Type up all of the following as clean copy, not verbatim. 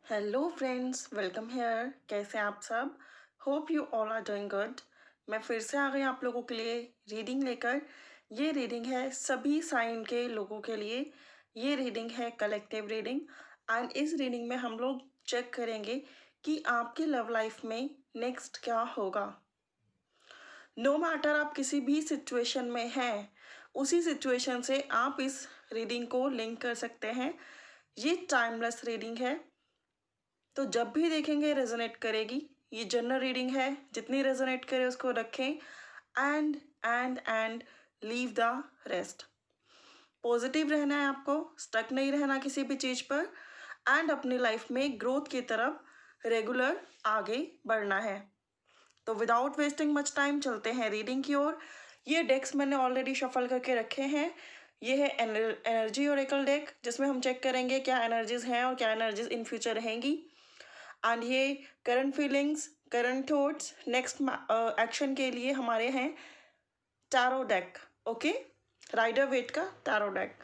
Hello friends, welcome hair. कैसे हैं आप सब? Hope you all are doing good. मैं फिर से आ गई आप लोगों के लिए रीडिंग लेकर। ये रीडिंग है सभी साइन के लोगों के लिए। ये रीडिंग है कलेक्टिव रीडिंग। एंड इस रीडिंग में हम लोग चेक करेंगे कि आपकी लव लाइफ में नेक्स्ट क्या होगा। नो मैटर आप किसी भी सिचुएशन में हैं, उसी सिचुएशन से आप इस रीडिंग को लिंक कर सकते हैं। ये टाइमलेस रीडिंग है, तो जब भी देखेंगे रेजोनेट करेगी। ये जनरल रीडिंग है, जितनी रेजोनेट करे उसको रखें and leave the rest. Positive रहना है आपको, स्टक नहीं रहना किसी भी चीज़ पर, एंड अपनी लाइफ में ग्रोथ की तरफ रेगुलर आगे बढ़ना है। तो विदाउट वेस्टिंग मच टाइम चलते हैं रीडिंग की ओर। ये डेक्स मैंने ऑलरेडी शफल करके रखे हैं। ये है एनर्जी ओरेकल डेक, जिसमें हम चेक करेंगे क्या एनर्जीज हैं और क्या एनर्जीज इन फ्यूचर रहेंगी। एंड ये current feelings, current thoughts, next action के लिए हमारे हैं tarot deck. Okay, Rider Waite का टैरो डेक।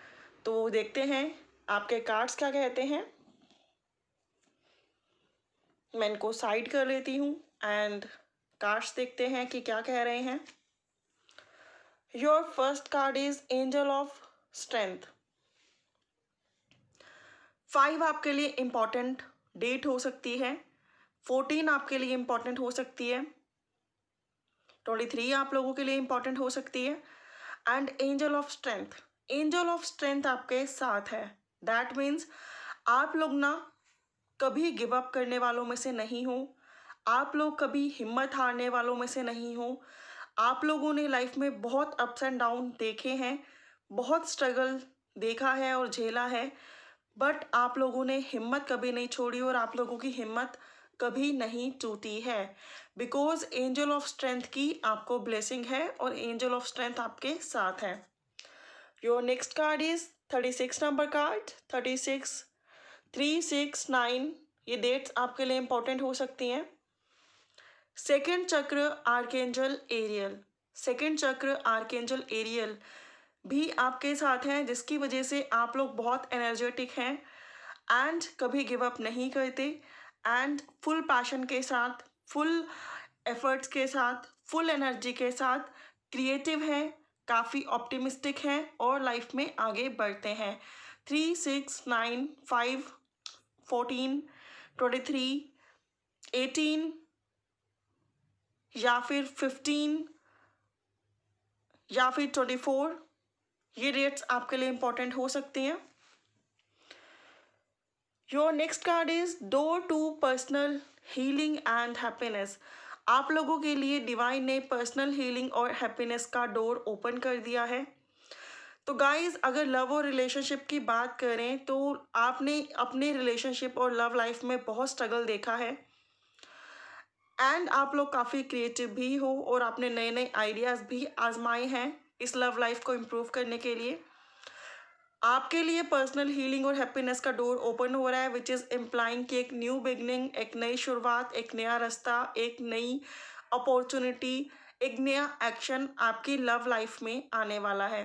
तो देखते हैं आपके कार्ड्स क्या कहते हैं। मैं इनको साइड कर लेती हूँ एंड कार्ड्स देखते हैं कि क्या कह रहे हैं। Your first card is angel of strength. 5 आपके लिए इम्पॉर्टेंट डेट हो सकती है। 14 आपके लिए इम्पॉर्टेंट हो सकती है। 23 आप लोगों के लिए इम्पॉर्टेंट हो सकती है। And angel of strength, angel of strength आपके साथ है। दैट मीन्स आप लोग ना कभी गिव अप करने वालों में से नहीं हो। आप लोग कभी हिम्मत हारने वालों में से नहीं हो। आप लोगों ने लाइफ में बहुत अप्स एंड डाउन देखे हैं, बहुत स्ट्रगल देखा है और झेला है, बट आप लोगों ने हिम्मत कभी नहीं छोड़ी और आप लोगों की हिम्मत कभी नहीं टूटी है। बिकॉज एंजल ऑफ स्ट्रेंथ की आपको ब्लेसिंग है और एंजल ऑफ स्ट्रेंथ आपके साथ है। Your next card is 36 number card. 36, 369 ये डेट्स आपके लिए इंपॉर्टेंट हो सकती हैं। सेकेंड चक्र आर्केंजल एरियल, सेकेंड चक्र आर्केंजल एरियल भी आपके साथ हैं, जिसकी वजह से आप लोग बहुत एनर्जेटिक हैं एंड कभी गिव अप नहीं करते एंड फुल पैशन के साथ, फुल एफर्ट्स के साथ, फुल एनर्जी के साथ क्रिएटिव हैं, काफ़ी ऑप्टिमिस्टिक हैं और लाइफ में आगे बढ़ते हैं। 3, 6, 9, 5, 14, 23, 18 या फिर 15 या फिर 24 ये डेट्स आपके लिए इंपॉर्टेंट हो सकती हैं। Your next card is door to personal healing and happiness. आप लोगों के लिए डिवाइन ने पर्सनल हीलिंग और हैप्पीनेस का डोर ओपन कर दिया है। तो गाइज, अगर लव और रिलेशनशिप की बात करें तो आपने अपने रिलेशनशिप और लव लाइफ में बहुत स्ट्रगल देखा है एंड आप लोग काफ़ी क्रिएटिव भी हो और आपने नए नए आइडियाज़ भी आजमाए हैं इस लव लाइफ को इम्प्रूव करने के लिए। आपके लिए पर्सनल हीलिंग और हैप्पीनेस का डोर ओपन हो रहा है, विच इज़ इम्प्लाइंग कि एक न्यू बिगनिंग, एक नई शुरुआत, एक नया रास्ता, एक नई अपॉर्चुनिटी, एक नया एक्शन आपकी लव लाइफ में आने वाला है।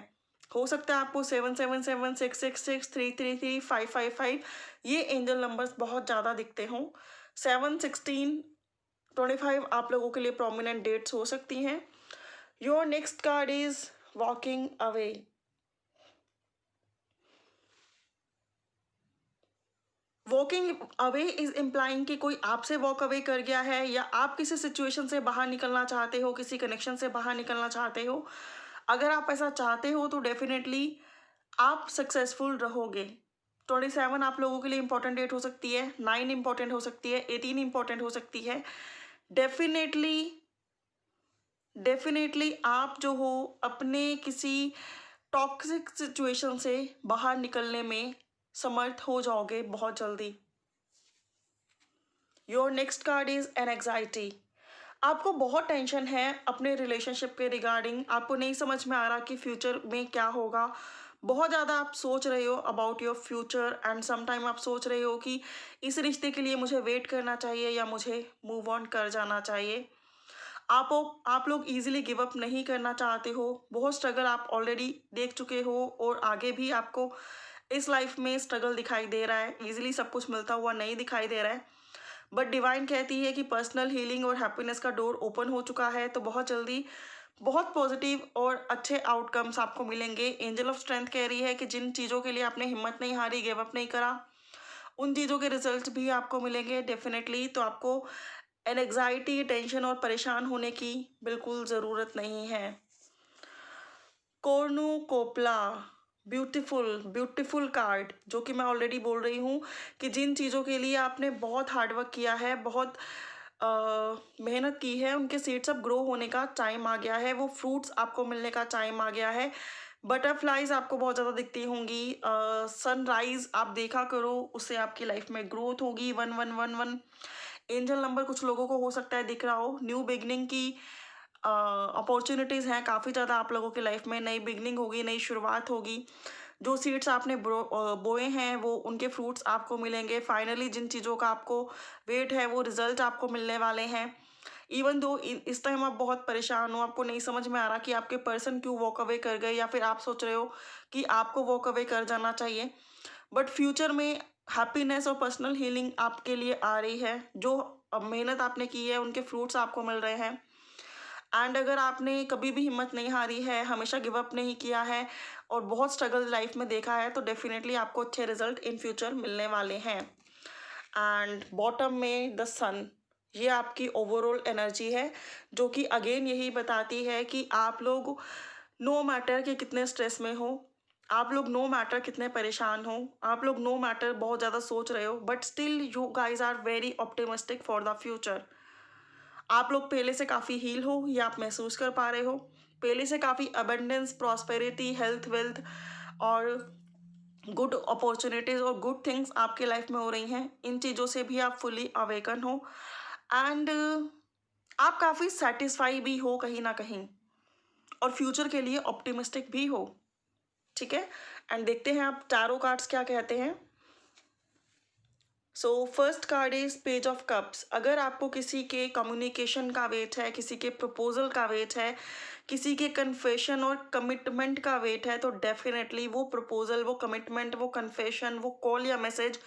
हो सकता है आपको 777, 666, 333, 555 ये एंजल नंबर्स बहुत ज़्यादा दिखते हों। 7, 16, 25 आप लोगों के लिए प्रोमिनेंट डेट्स हो सकती हैं। Your next card is walking away. Walking away is implying कि कोई आपसे वॉक अवे कर गया है या आप किसी सिचुएशन से बाहर निकलना चाहते हो, किसी कनेक्शन से बाहर निकलना चाहते हो। अगर आप ऐसा चाहते हो तो डेफिनेटली आप सक्सेसफुल रहोगे। 27 आप लोगों के लिए इंपॉर्टेंट डेट हो सकती है। 9 इंपॉर्टेंट हो सकती है। 18 इंपॉर्टेंट हो सकती है। डेफिनेटली डेफिनेटली आप जो हो अपने किसी टॉक्सिक सिचुएशन से बाहर निकलने में समर्थ हो जाओगे बहुत जल्दी। Your next card is an anxiety. आपको बहुत टेंशन है अपने रिलेशनशिप के रिगार्डिंग। आपको नहीं समझ में आ रहा कि फ्यूचर में क्या होगा। बहुत ज़्यादा आप सोच रहे हो about your future and sometime आप सोच रहे हो कि इस रिश्ते के लिए मुझे वेट करना चाहिए या मुझे मूव ऑन कर जाना चाहिए। आप लोग इजीली गिव अप नहीं करना चाहते हो। बहुत स्ट्रगल आप ऑलरेडी देख चुके हो और आगे भी आपको इस लाइफ में स्ट्रगल दिखाई दे रहा है, इजीली सब कुछ मिलता हुआ नहीं दिखाई दे रहा है, बट डिवाइन कहती है कि पर्सनल हीलिंग और हैप्पीनेस का डोर ओपन हो चुका है। तो बहुत जल्दी बहुत पॉजिटिव और अच्छे आउटकम्स आपको मिलेंगे। एंजल ऑफ स्ट्रेंथ कह रही है कि जिन चीज़ों के लिए आपने हिम्मत नहीं हारी, गिव अप नहीं करा, उन चीज़ों के रिजल्ट भी आपको मिलेंगे डेफिनेटली। तो आपको एंग्जाइटी, टेंशन और परेशान होने की बिल्कुल ज़रूरत नहीं है। कॉर्नुकोप्ला, ब्यूटीफुल ब्यूटीफुल कार्ड, जो कि मैं ऑलरेडी बोल रही हूँ कि जिन चीज़ों के लिए आपने बहुत हार्डवर्क किया है, बहुत मेहनत की है, उनके सीड्स अब ग्रो होने का टाइम आ गया है, वो फ्रूट्स आपको मिलने का टाइम आ गया है। बटरफ्लाइज आपको बहुत ज़्यादा दिखती होंगी, सनराइज आप देखा करो, उससे आपकी लाइफ में ग्रोथ होगी। 1111 एंजल नंबर कुछ लोगों को हो सकता है दिख रहा हो। न्यू बिगनिंग की अपॉर्चुनिटीज़ हैं काफ़ी ज़्यादा आप लोगों की लाइफ में, नई बिगनिंग होगी, नई शुरुआत होगी। जो सीड्स आपने बोए हैं वो उनके फ्रूट्स आपको मिलेंगे। फाइनली जिन चीज़ों का आपको वेट है वो रिजल्ट आपको मिलने वाले हैं। इवन दो इस टाइम आप बहुत परेशान हो, आपको नहीं समझ में आ रहा कि आपके पर्सन क्यों वॉक अवे कर गए, या फिर आप सोच रहे हो कि आपको वॉक अवे कर जाना चाहिए, बट फ्यूचर में हैप्पीनेस और पर्सनल हीलिंग आपके लिए आ रही है। जो मेहनत आपने की है उनके फ्रूट्स आपको मिल रहे हैं। एंड अगर आपने कभी भी हिम्मत नहीं हारी है, हमेशा गिव अप नहीं किया है और बहुत स्ट्रगल लाइफ में देखा है, तो डेफिनेटली आपको अच्छे रिजल्ट इन फ्यूचर मिलने वाले हैं। एंड बॉटम में द सन, ये आपकी ओवरऑल एनर्जी है, जो कि अगेन यही बताती है कि आप लोग नो मैटर कि कितने स्ट्रेस में हो, आप लोग नो मैटर कितने परेशान हो, आप लोग नो मैटर बहुत ज़्यादा सोच रहे हो, but still you guys are very optimistic for the future. आप लोग पहले से काफ़ी हील हो, ये आप महसूस कर पा रहे हो। पहले से काफ़ी अबंडेंस, प्रॉस्पेरिटी, हेल्थ, वेल्थ और गुड अपॉर्चुनिटीज़ और गुड थिंग्स आपके लाइफ में हो रही हैं। इन चीज़ों से भी आप फुली अवेकन हो एंड आप काफ़ी सेटिस्फाई भी हो कहीं ना कहीं, और फ्यूचर के लिए ऑप्टिमिस्टिक भी हो। ठीक है, एंड देखते हैं आप टैरो कार्ड्स क्या कहते हैं। So first card is page of cups. अगर आपको किसी के कम्युनिकेशन का वेट है, किसी के प्रपोजल का वेट है, किसी के कन्फेशन और कमिटमेंट का वेट है, तो डेफिनेटली वो प्रपोजल, वो कमिटमेंट, वो कन्फेशन, वो कॉल या मैसेज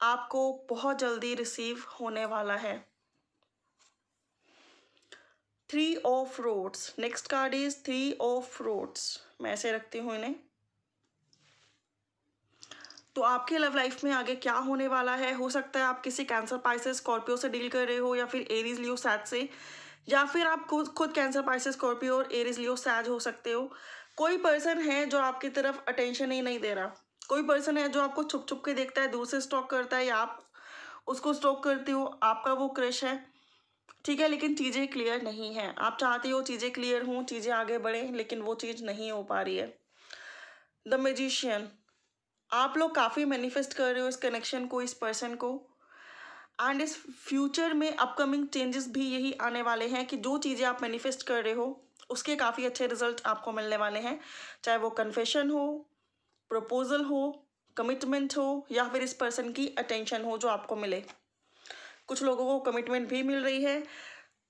आपको बहुत जल्दी रिसीव होने वाला है। 3 of rods, next card is 3 of rods. मैं ऐसे रखती हूँ इन्हें। तो आपके लव लाइफ में आगे क्या होने वाला है, हो सकता है आप किसी कैंसर, पाइसेस, स्कॉर्पियो से डील कर रहे हो, या फिर एरीज, लियो, सैज से, या फिर आप खुद कैंसर, पाइसेस, स्कॉर्पियो और एरीज, लियो, सैज हो सकते हो। कोई पर्सन है जो आपकी तरफ अटेंशन ही नहीं दे रहा, कोई पर्सन है जो आपको छुप छुप के देखता है, दूर से स्टॉक करता है, या आप उसको स्टॉक करते हो, आपका वो क्रश है। ठीक है, लेकिन चीज़ें क्लियर नहीं हैं। आप चाहते हो चीज़ें क्लियर हों, चीज़ें आगे बढ़ें, लेकिन वो चीज़ नहीं हो पा रही है। द मैजिशियन, आप लोग काफ़ी मैनिफेस्ट कर रहे हो इस कनेक्शन को, इस पर्सन को, एंड इस फ्यूचर में अपकमिंग चेंजेस भी यही आने वाले हैं कि जो चीज़ें आप मैनिफेस्ट कर रहे हो उसके काफ़ी अच्छे रिजल्ट आपको मिलने वाले हैं। चाहे वो कन्फेशन हो, प्रपोजल हो, कमिटमेंट हो, या फिर इस पर्सन की अटेंशन हो जो आपको मिले। कुछ लोगों को कमिटमेंट भी मिल रही है।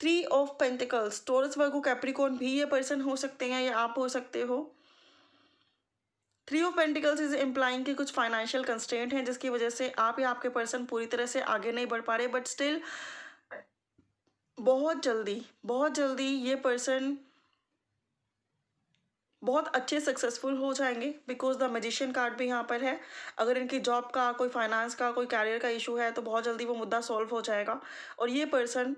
3 of pentacles, taurus, Virgo, Capricorn भी ये पर्सन हो सकते हैं या आप हो सकते हो। 3 ऑफ पेंटिकल्स इज इम्प्लाइंग कि कुछ फाइनेंशियल कंस्ट्रेंट हैं जिसकी वजह से आप या आपके पर्सन पूरी तरह से आगे नहीं बढ़ पा रहे, बट स्टिल बहुत जल्दी ये पर्सन बहुत अच्छे सक्सेसफुल हो जाएंगे, बिकॉज द मैजिशियन कार्ड भी यहाँ पर है। अगर इनकी जॉब का, कोई फाइनेंस का, कोई कैरियर का इशू है, तो बहुत जल्दी वो मुद्दा सॉल्व हो जाएगा, और ये पर्सन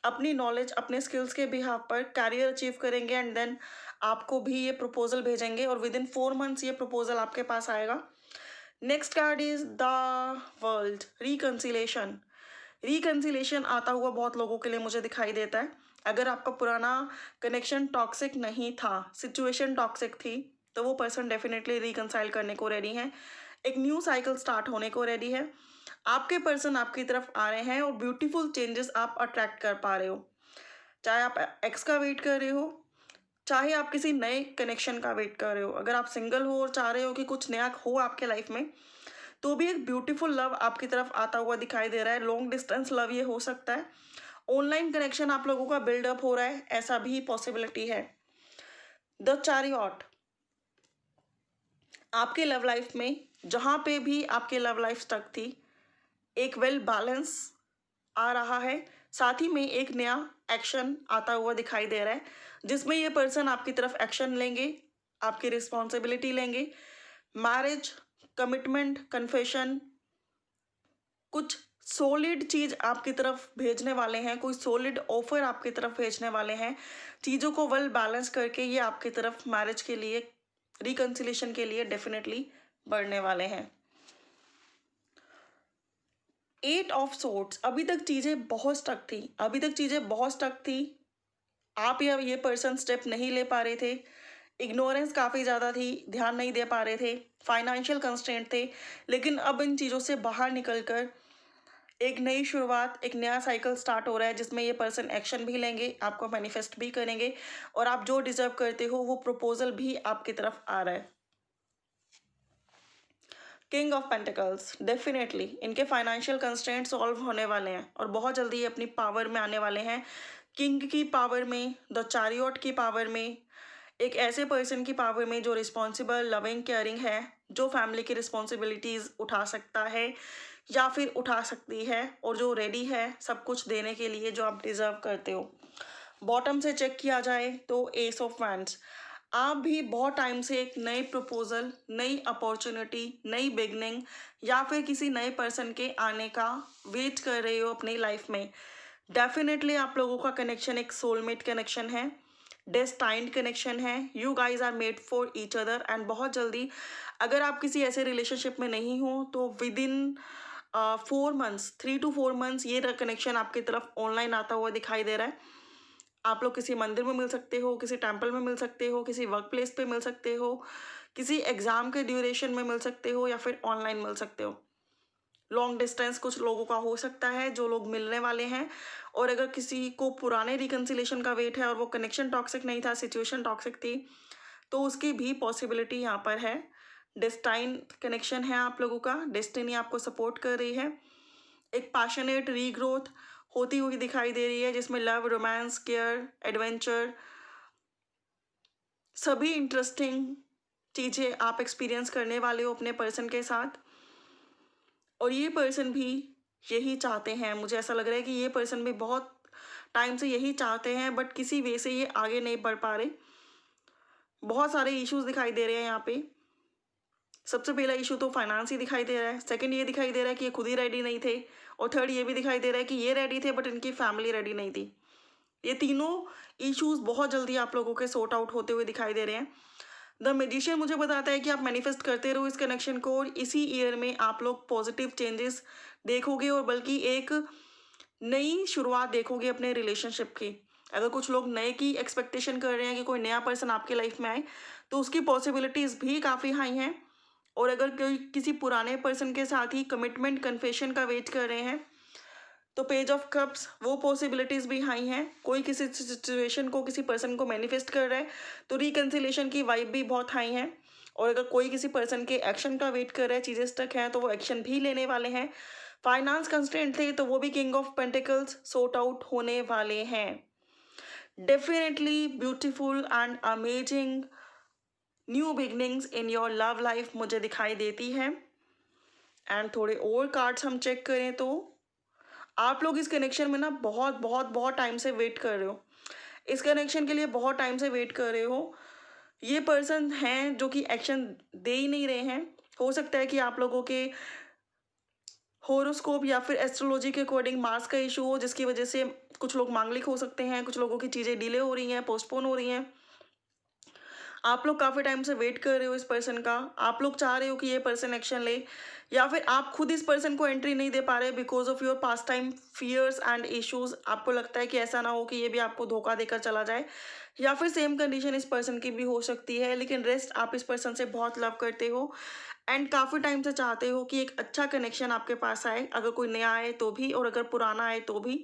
अपनी नॉलेज, अपने स्किल्स के बिहाफ पर कैरियर अचीव करेंगे, एंड देन आपको भी ये प्रपोजल भेजेंगे, और विद इन 4 मंथ्स ये प्रपोजल आपके पास आएगा। Next card is the world, reconciliation. Reconciliation आता हुआ बहुत लोगों के लिए मुझे दिखाई देता है। अगर आपका पुराना कनेक्शन टॉक्सिक नहीं था, सिचुएशन टॉक्सिक थी, तो वो पर्सन डेफिनेटली रिकन्साइल करने को रेडी है, एक न्यू साइकिल स्टार्ट होने को रेडी है। आपके पर्सन आपकी तरफ आ रहे हैं और ब्यूटीफुल चेंजेस आप अट्रैक्ट कर पा रहे हो। चाहे आप एक्स का वेट कर रहे हो, चाहे आप किसी नए कनेक्शन का वेट कर रहे हो, अगर आप सिंगल हो और चाह रहे हो कि कुछ नया हो आपके लाइफ में, तो भी एक ब्यूटीफुल लव आपकी तरफ आता हुआ दिखाई दे रहा है। लॉन्ग डिस्टेंस लव ये हो सकता है, ऑनलाइन कनेक्शन आप लोगों का बिल्डअप हो रहा है, ऐसा भी पॉसिबिलिटी है। द चैरियट, आपके लव लाइफ में जहाँ पे भी आपके लव लाइफ स्टक थी, एक वेल बैलेंस आ रहा है। साथ ही में एक नया एक्शन आता हुआ दिखाई दे रहा है, जिसमें ये पर्सन आपकी तरफ एक्शन लेंगे, आपकी रिस्पॉन्सिबिलिटी लेंगे। मैरिज, कमिटमेंट, कन्फेशन, कुछ सॉलिड चीज़ आपकी तरफ भेजने वाले हैं, कोई सॉलिड ऑफर आपकी तरफ भेजने वाले हैं। चीज़ों को वेल बैलेंस करके ये आपकी तरफ मैरिज के लिए, रिकन्सिलेशन के लिए डेफिनेटली बढ़ने वाले हैं। 8 ऑफ सोर्ड्स, अभी तक चीज़ें बहुत स्टक थी। आप या ये पर्सन स्टेप नहीं ले पा रहे थे, इग्नोरेंस काफ़ी ज़्यादा थी, ध्यान नहीं दे पा रहे थे, फाइनेंशियल कंस्ट्रेंट थे। लेकिन अब इन चीज़ों से बाहर निकल कर एक नई शुरुआत, एक नया साइकिल स्टार्ट हो रहा है, जिसमें ये पर्सन एक्शन भी लेंगे, आपको मैनिफेस्ट भी करेंगे, और आप जो डिजर्व करते हो वो प्रपोजल भी आपकी तरफ आ रहा है। किंग ऑफ पेंटिकल्स, डेफिनेटली इनके फाइनेंशियल कंस्ट्रेंट सॉल्व होने वाले हैं और बहुत जल्दी ये अपनी पावर में आने वाले हैं। किंग की पावर में, द चैरियट की पावर में, एक ऐसे पर्सन की पावर में जो रिस्पॉन्सिबल, लविंग, केयरिंग है, जो फैमिली की रिस्पॉन्सिबिलिटीज़ उठा सकता है या फिर उठा सकती है, और जो रेडी है सब कुछ देने के लिए जो आप डिज़र्व करते हो। बॉटम से चेक किया जाए तो एस ऑफ वैंड्स, आप भी बहुत टाइम से एक नए प्रपोजल, नई अपॉर्चुनिटी, नई बिगनिंग या फिर किसी नए पर्सन के आने का वेट कर रहे हो अपनी लाइफ में। डेफिनेटली आप लोगों का कनेक्शन एक सोलमेट कनेक्शन है, डेस्टाइन्ड कनेक्शन है। You guys are made for each other, and बहुत जल्दी अगर आप किसी ऐसे रिलेशनशिप में नहीं हो तो with in 4 months, 3 to 4 months ये कनेक्शन आपकी तरफ ऑनलाइन आता हुआ दिखाई दे रहा है। आप लोग किसी मंदिर में मिल सकते हो, किसी टेम्पल में मिल सकते हो, किसी वर्क प्लेस पे मिल सकते हो, किसी एग्ज़ाम के ड्यूरेशन में मिल सकते हो, या फिर ऑनलाइन मिल सकते हो। लॉन्ग डिस्टेंस कुछ लोगों का हो सकता है जो लोग मिलने वाले हैं, और अगर किसी को पुराने रिकन्सिलेशन का वेट है और वो कनेक्शन टॉक्सिक नहीं था, सिचुएशन टॉक्सिक थी, तो उसकी भी पॉसिबिलिटी यहाँ पर है। डेस्टाइन कनेक्शन है आप लोगों का, डेस्टिनी आपको सपोर्ट कर रही है। एक पैशनेट रीग्रोथ होती हुई दिखाई दे रही है, जिसमें लव, रोमांस, केयर, एडवेंचर, सभी इंटरेस्टिंग चीज़ें आप एक्सपीरियंस करने वाले हो अपने पर्सन के साथ। और ये पर्सन भी यही चाहते हैं, मुझे ऐसा लग रहा है कि ये पर्सन भी बहुत टाइम से यही चाहते हैं, बट किसी वे से ये आगे नहीं बढ़ पा रहे। बहुत सारे इश्यूज दिखाई दे रहे हैं यहाँ पे। सबसे पहला इशू तो फाइनेंस ही दिखाई दे रहा है, सेकंड ये दिखाई दे रहा है कि ये खुद ही रेडी नहीं थे, और थर्ड ये भी दिखाई दे रहा है कि ये रेडी थे बट इनकी फैमिली रेडी नहीं थी। ये तीनों इश्यूज बहुत जल्दी आप लोगों के सॉर्ट आउट होते हुए दिखाई दे रहे हैं। द मैजिशियन मुझे बताता है कि आप मैनिफेस्ट करते रहो इस कनेक्शन को, और इसी ईयर में आप लोग पॉजिटिव चेंजेस देखोगे, और बल्कि एक नई शुरुआत देखोगे अपने रिलेशनशिप की। अगर कुछ लोग नए की एक्सपेक्टेशन कर रहे हैं कि कोई नया पर्सन आपके लाइफ में आए, तो उसकी पॉसिबिलिटीज़ भी काफ़ी हाई हैं। और अगर कोई किसी पुराने पर्सन के साथ ही कमिटमेंट, कन्फेशन का वेट कर रहे हैं, तो पेज ऑफ कप्स, वो पॉसिबिलिटीज़ भी हाई हैं। कोई किसी सिचुएशन को, किसी पर्सन को मैनिफेस्ट कर रहा है, तो रिकन्सिलेशन की वाइब भी बहुत हाई है। और अगर कोई किसी पर्सन के एक्शन का वेट कर रहा है, चीज़ें स्टक हैं, तो वो एक्शन भी लेने वाले हैं। फाइनेंस कंस्ट्रेंट थे तो वो भी king of pentacles sort out होने वाले हैं। Definitely beautiful and amazing new beginnings in your love life मुझे दिखाई देती है। एंड थोड़े और कार्ड्स हम चेक करें तो आप लोग इस कनेक्शन में ना बहुत बहुत बहुत टाइम से वेट कर रहे हो, इस कनेक्शन के लिए बहुत टाइम से वेट कर रहे हो। ये पर्सन हैं जो कि एक्शन दे ही नहीं रहे हैं। हो सकता है कि आप लोगों के होरोस्कोप या फिर एस्ट्रोलॉजी के अकॉर्डिंग मार्स का इशू हो, जिसकी वजह से कुछ लोग मांगलिक हो सकते हैं, कुछ लोगों की चीज़ें डिले हो रही हैं, पोस्टपोन हो रही हैं। आप लोग काफ़ी टाइम से वेट कर रहे हो इस पर्सन का, आप लोग चाह रहे हो कि ये पर्सन एक्शन ले, या फिर आप खुद इस पर्सन को एंट्री नहीं दे पा रहे because of your past time fears and issues. आपको लगता है कि ऐसा ना हो कि ये भी आपको धोखा देकर चला जाए, या फिर सेम कंडीशन इस पर्सन की भी हो सकती है। लेकिन रेस्ट, आप इस पर्सन से बहुत लव करते हो एंड काफ़ी टाइम से चाहते हो कि एक अच्छा कनेक्शन आपके पास आए, अगर कोई नया आए तो भी और अगर पुराना आए तो भी,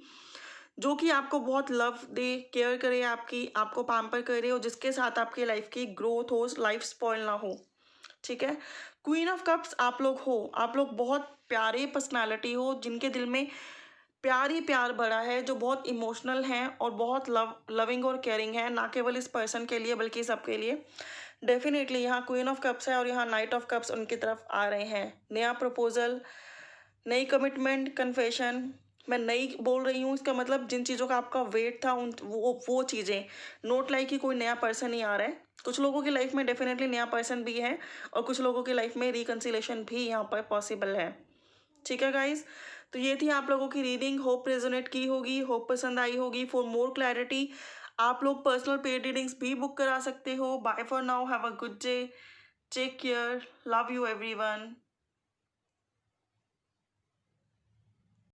जो कि आपको बहुत लव दे, केयर करे, आपको पैम्पर करे, और जिसके साथ आपकी लाइफ की ग्रोथ हो, लाइफ स्पॉइल ना हो। ठीक है, क्वीन ऑफ कप्स आप लोग हो, आप लोग बहुत प्यारे पर्सनालिटी हो, जिनके दिल में प्यार ही प्यार भरा है, जो बहुत इमोशनल हैं और बहुत लविंग और केयरिंग है, ना केवल इस पर्सन के लिए बल्कि सबके लिए। डेफिनेटली यहाँ क्वीन ऑफ कप्स है और यहाँ नाइट ऑफ कप्स उनकी तरफ आ रहे हैं। नया प्रपोजल, नई कमिटमेंट, कन्फेशन। मैं नई बोल रही हूँ, इसका मतलब जिन चीज़ों का आपका वेट था उन वो चीज़ें, नोट लाइक कि कोई नया पर्सन ही आ रहा है। कुछ लोगों की लाइफ में डेफिनेटली नया पर्सन भी है और कुछ लोगों की लाइफ में रिकन्सिलेशन भी यहाँ पर पॉसिबल है। ठीक है गाइज, तो ये थी आप लोगों की रीडिंग। होप रेजोनेट की होगी, होप पसंद आई होगी। फॉर मोर क्लैरिटी आप लोग पर्सनल पेड रीडिंग्स भी बुक करा सकते हो। Bye for now, have a good day, take care, love you everyone.